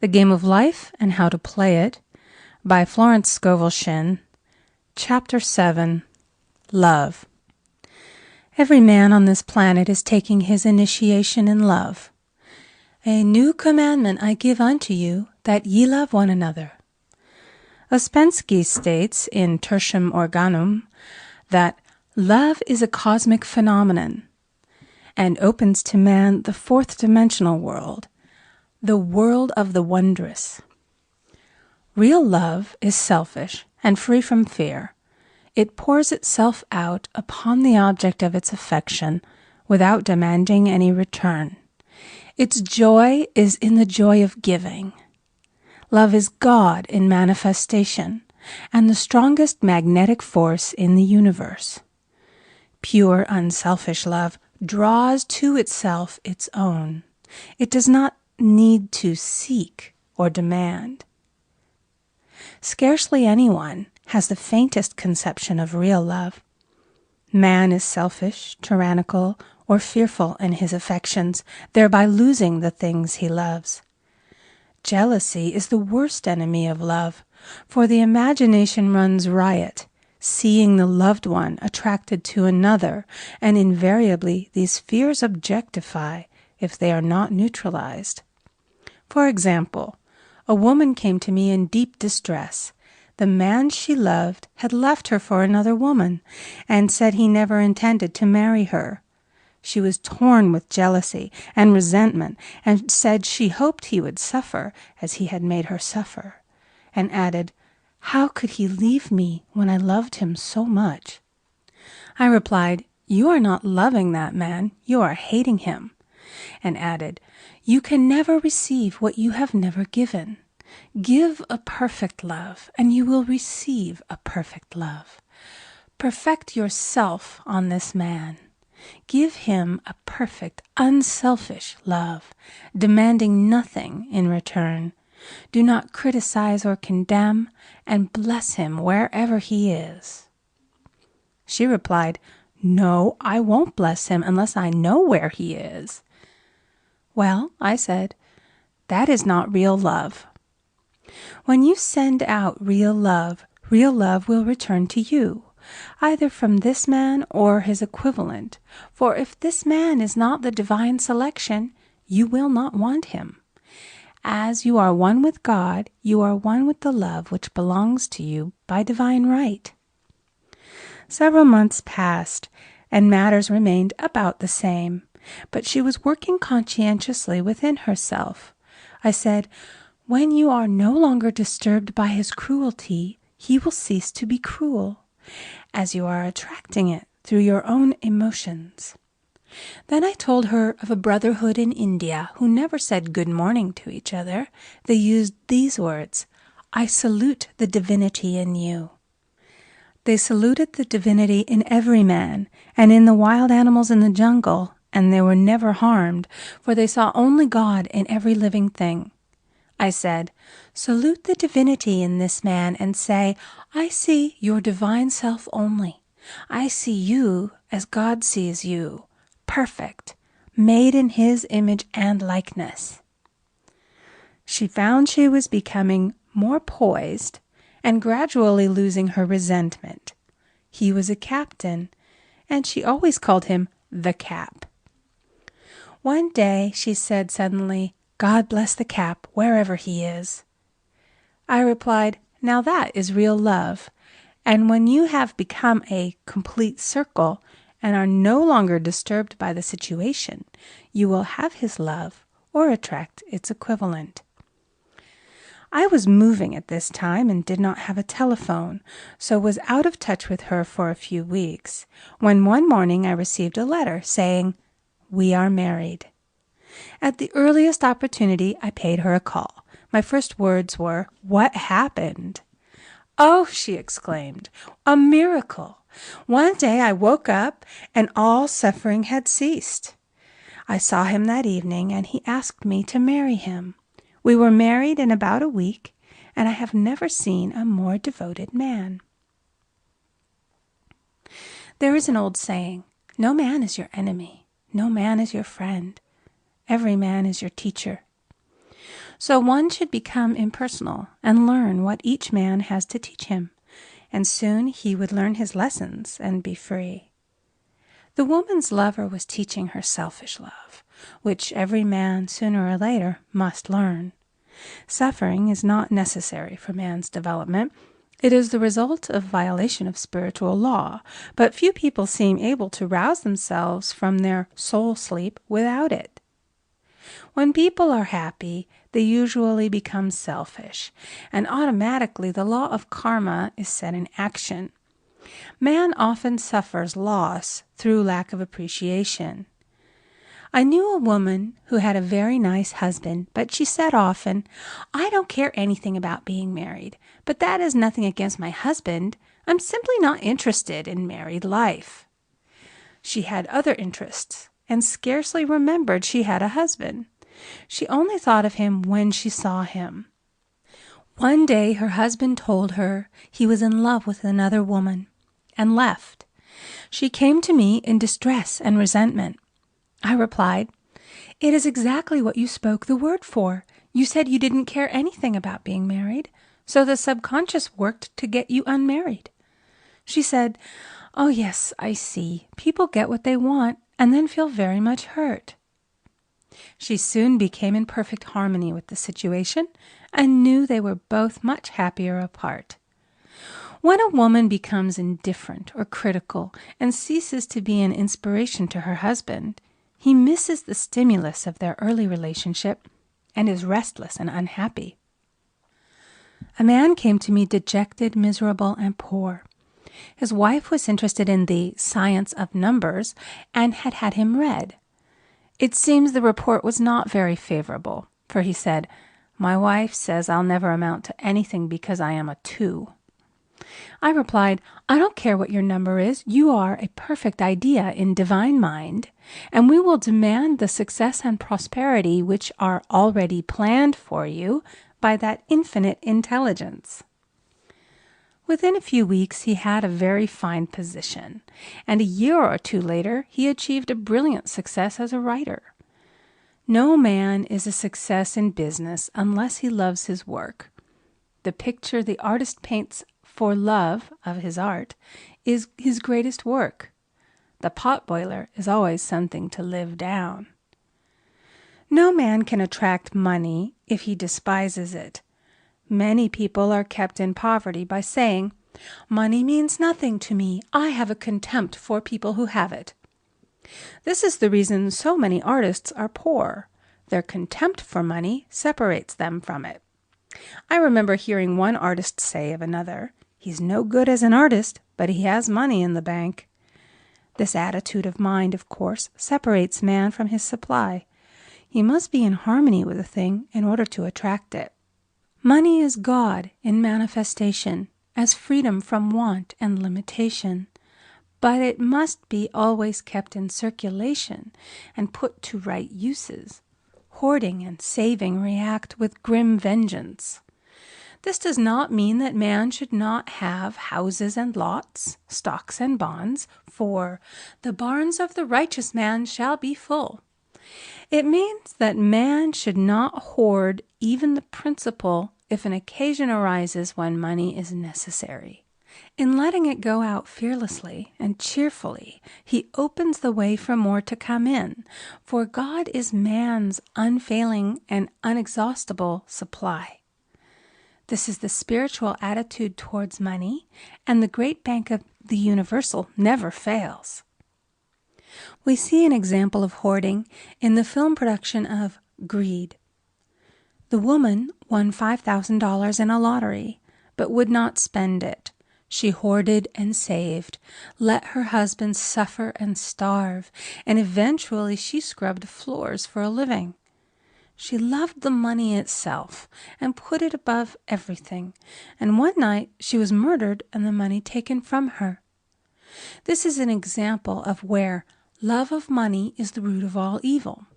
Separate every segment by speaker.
Speaker 1: The Game of Life and How to Play It by Florence Scovel Shinn. Chapter 7. Love. Every man on this planet is taking his initiation in love. A new commandment I give unto you, that ye love one another. Ouspensky states in Tertium Organum that love is a cosmic phenomenon and opens to man the fourth dimensional world, the world of the wondrous. Real love is selfish and free from fear. It pours itself out upon the object of its affection without demanding any return. Its joy is in the joy of giving. Love is God in manifestation and the strongest magnetic force in the universe. Pure, unselfish love draws to itself its own. It does not need to seek or demand. Scarcely anyone has the faintest conception of real love. Man is selfish, tyrannical, or fearful in his affections, thereby losing the things he loves. Jealousy is the worst enemy of love, for the imagination runs riot, seeing the loved one attracted to another, and invariably these fears objectify if they are not neutralized. For example, a woman came to me in deep distress. The man she loved had left her for another woman, and said he never intended to marry her. She was torn with jealousy and resentment, and said she hoped he would suffer as he had made her suffer, and added, "How could he leave me when I loved him so much?" I replied, "You are not loving that man, you are hating him," and added, "You can never receive what you have never given. Give a perfect love, and you will receive a perfect love. Perfect yourself on this man. Give him a perfect, unselfish love, demanding nothing in return. Do not criticize or condemn, and bless him wherever he is." She replied, "No, I won't bless him unless I know where he is." "Well," I said, "that is not real love. When you send out real love will return to you, either from this man or his equivalent, for if this man is not the divine selection, you will not want him. As you are one with God, you are one with the love which belongs to you by divine right." Several months passed, and matters remained about the same, but she was working conscientiously within herself. I said, "When you are no longer disturbed by his cruelty, he will cease to be cruel, as you are attracting it through your own emotions." Then I told her of a brotherhood in India who never said good morning to each other. They used these words, "I salute the divinity in you." They saluted the divinity in every man and in the wild animals in the jungle, and they were never harmed, for they saw only God in every living thing. I said, "Salute the divinity in this man and say, 'I see your divine self only. I see you as God sees you, perfect, made in his image and likeness.'" She found she was becoming more poised and gradually losing her resentment. He was a captain, and she always called him the Cap. One day she said suddenly, "God bless the Cap, wherever he is." I replied, "Now that is real love, and when you have become a complete circle and are no longer disturbed by the situation, you will have his love or attract its equivalent." I was moving at this time and did not have a telephone, so was out of touch with her for a few weeks, when one morning I received a letter saying, "We are married." At the earliest opportunity, I paid her a call. My first words were, "What happened?" "Oh," she exclaimed, "a miracle! One day I woke up and all suffering had ceased. I saw him that evening and he asked me to marry him. We were married in about a week, and I have never seen a more devoted man." There is an old saying, "No man is your enemy, no man is your friend. Every man is your teacher." So one should become impersonal and learn what each man has to teach him, and soon he would learn his lessons and be free. The woman's lover was teaching her selfish love, which every man sooner or later must learn. Suffering is not necessary for man's development. It is the result of violation of spiritual law, but few people seem able to rouse themselves from their soul sleep without it. When people are happy, they usually become selfish, and automatically the law of karma is set in action. Man often suffers loss through lack of appreciation. I knew a woman who had a very nice husband, but she said often, "I don't care anything about being married, but that is nothing against my husband. I'm simply not interested in married life." She had other interests and scarcely remembered she had a husband. She only thought of him when she saw him. One day her husband told her he was in love with another woman and left. She came to me in distress and resentment. I replied, "It is exactly what you spoke the word for. You said you didn't care anything about being married, so the subconscious worked to get you unmarried." She said, "Oh yes, I see. People get what they want and then feel very much hurt." She soon became in perfect harmony with the situation and knew they were both much happier apart. When a woman becomes indifferent or critical and ceases to be an inspiration to her husband, he misses the stimulus of their early relationship and is restless and unhappy. A man came to me dejected, miserable, and poor. His wife was interested in the science of numbers and had had him read. It seems the report was not very favorable, for he said, "My wife says I'll never amount to anything because I am a 2. I replied, "I don't care what your number is. You are a perfect idea in divine mind, and we will demand the success and prosperity which are already planned for you by that infinite intelligence." Within a few weeks he had a very fine position, and a year or two later he achieved a brilliant success as a writer. No man is a success in business unless he loves his work. The picture the artist paints for love of his art is his greatest work. The potboiler is always something to live down. No man can attract money if he despises it. Many people are kept in poverty by saying, "Money means nothing to me. I have a contempt for people who have it." This is the reason so many artists are poor. Their contempt for money separates them from it. I remember hearing one artist say of another, "He's no good as an artist, but he has money in the bank." This attitude of mind, of course, separates man from his supply. He must be in harmony with a thing in order to attract it. Money is God in manifestation, as freedom from want and limitation. But it must be always kept in circulation and put to right uses. Hoarding and saving react with grim vengeance. This does not mean that man should not have houses and lots, stocks and bonds, for "the barns of the righteous man shall be full." It means that man should not hoard even the principal if an occasion arises when money is necessary. In letting it go out fearlessly and cheerfully, he opens the way for more to come in, for God is man's unfailing and inexhaustible supply. This is the spiritual attitude towards money, and the great bank of the universal never fails. We see an example of hoarding in the film production of Greed. The woman won $5,000 in a lottery, but would not spend it. She hoarded and saved, let her husband suffer and starve, and eventually she scrubbed floors for a living. She loved the money itself and put it above everything, and one night she was murdered and the money taken from her. This is an example of where love of money is the root of all evil.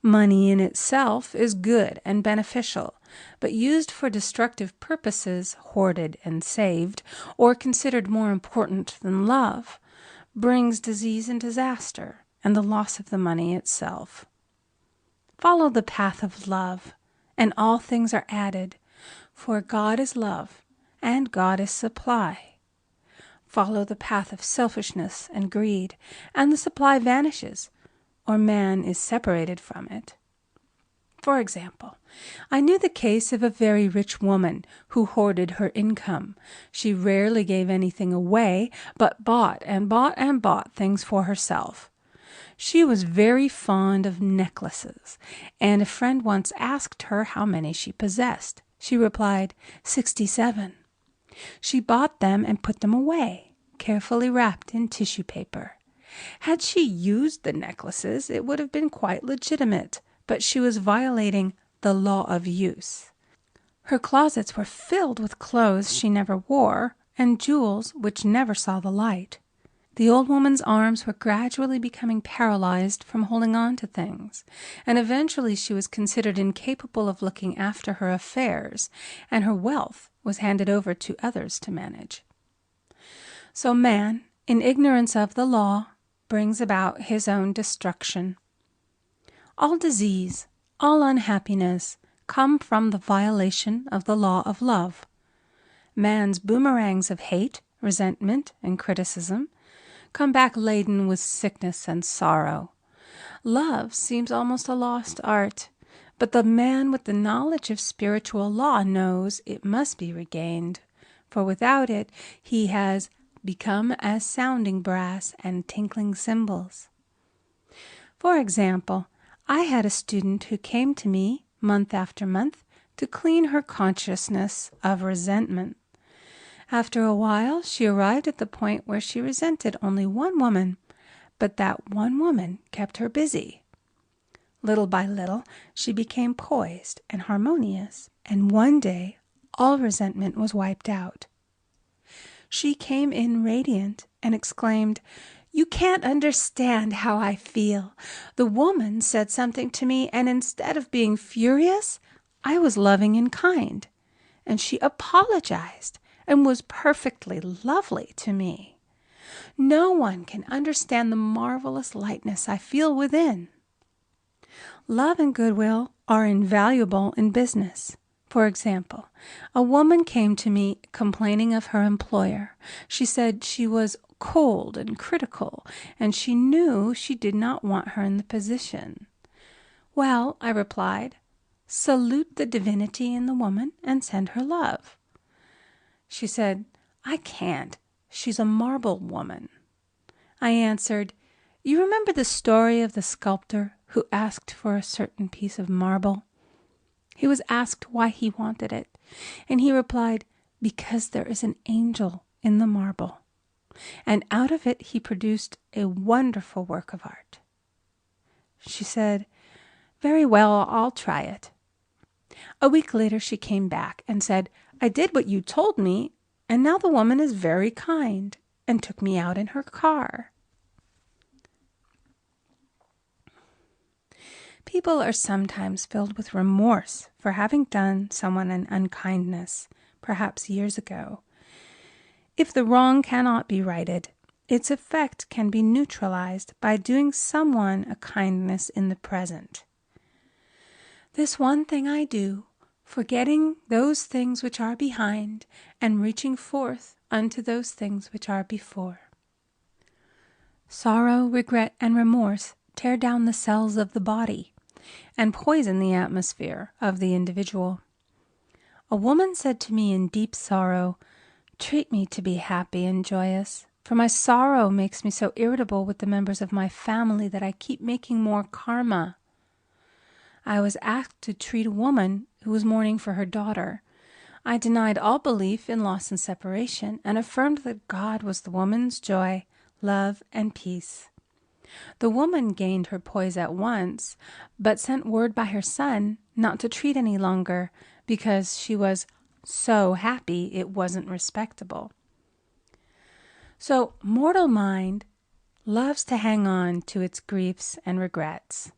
Speaker 1: Money in itself is good and beneficial, but used for destructive purposes, hoarded and saved, or considered more important than love, brings disease and disaster and the loss of the money itself. Follow the path of love, and all things are added. For God is love, and God is supply. Follow the path of selfishness and greed, and the supply vanishes, or man is separated from it. For example, I knew the case of a very rich woman who hoarded her income. She rarely gave anything away, but bought and bought and bought things for herself. She was very fond of necklaces, and a friend once asked her how many she possessed. She replied, 67. She bought them and put them away, carefully wrapped in tissue paper. Had she used the necklaces, it would have been quite legitimate, but she was violating the law of use. Her closets were filled with clothes she never wore and jewels which never saw the light. The old woman's arms were gradually becoming paralyzed from holding on to things, and eventually she was considered incapable of looking after her affairs, and her wealth was handed over to others to manage. So man, in ignorance of the law, brings about his own destruction. All disease, all unhappiness come from the violation of the law of love. Man's boomerangs of hate, resentment, and criticism come back laden with sickness and sorrow. Love seems almost a lost art, but the man with the knowledge of spiritual law knows it must be regained, for without it he has become as sounding brass and tinkling cymbals. For example, I had a student who came to me month after month to clean her consciousness of resentment. After a while, she arrived at the point where she resented only one woman, but that one woman kept her busy. Little by little, she became poised and harmonious, and one day all resentment was wiped out. She came in radiant and exclaimed, "You can't understand how I feel. The woman said something to me, and instead of being furious, I was loving and kind. And she apologized and was perfectly lovely to me. No one can understand the marvelous lightness I feel within." Love and goodwill are invaluable in business. For example, a woman came to me complaining of her employer. She said she was cold and critical, and she knew she did not want her in the position. "Well," I replied, "salute the divinity in the woman and send her love." She said, "I can't. She's a marble woman." I answered, "You remember the story of the sculptor who asked for a certain piece of marble? He was asked why he wanted it, and he replied, 'Because there is an angel in the marble.' And out of it he produced a wonderful work of art." She said, "Very well, I'll try it." A week later she came back and said, "I did what you told me, and now the woman is very kind," and took me out in her car. People are sometimes filled with remorse for having done someone an unkindness, perhaps years ago. If the wrong cannot be righted, its effect can be neutralized by doing someone a kindness in the present. This one thing I do, forgetting those things which are behind, and reaching forth unto those things which are before. Sorrow, regret, and remorse tear down the cells of the body and poison the atmosphere of the individual. A woman said to me in deep sorrow, "Treat me to be happy and joyous, for my sorrow makes me so irritable with the members of my family that I keep making more karma." I was asked to treat a woman who was mourning for her daughter. I denied all belief in loss and separation and affirmed that God was the woman's joy, love, and peace. The woman gained her poise at once, but sent word by her son not to treat any longer because she was so happy it wasn't respectable. So mortal mind loves to hang on to its griefs and regrets.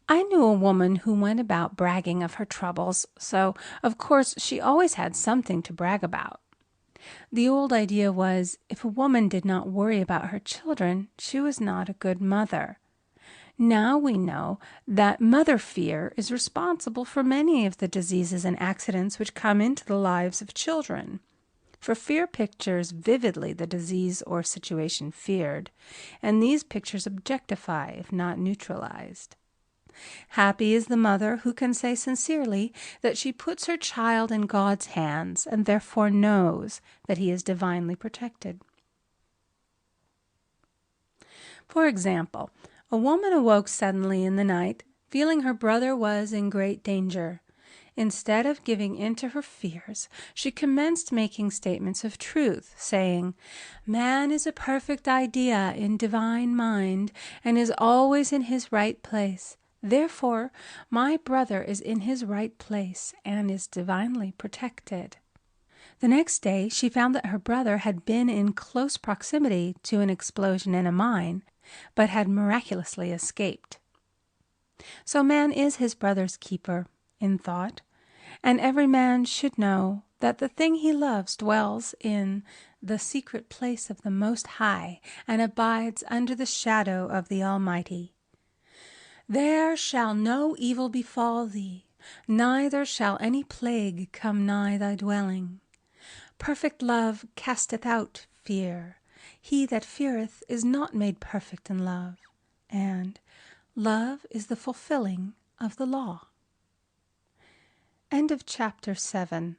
Speaker 1: I knew a woman who went about bragging of her troubles, so of course she always had something to brag about. The old idea was, if a woman did not worry about her children, she was not a good mother. Now we know that mother fear is responsible for many of the diseases and accidents which come into the lives of children. For fear pictures vividly the disease or situation feared, and these pictures objectify if not neutralized. Happy is the mother who can say sincerely that she puts her child in God's hands and therefore knows that he is divinely protected. For example, a woman awoke suddenly in the night, feeling her brother was in great danger. Instead of giving in to her fears, she commenced making statements of truth, saying, "Man is a perfect idea in divine mind, and is always in his right place. Therefore, my brother is in his right place and is divinely protected." The next day, she found that her brother had been in close proximity to an explosion in a mine, but had miraculously escaped. So man is his brother's keeper, in thought, and every man should know that the thing he loves dwells in the secret place of the Most High and abides under the shadow of the Almighty. "There shall no evil befall thee, neither shall any plague come nigh thy dwelling. Perfect love casteth out fear. He that feareth is not made perfect in love. And love is the fulfilling of the law." End of chapter 7.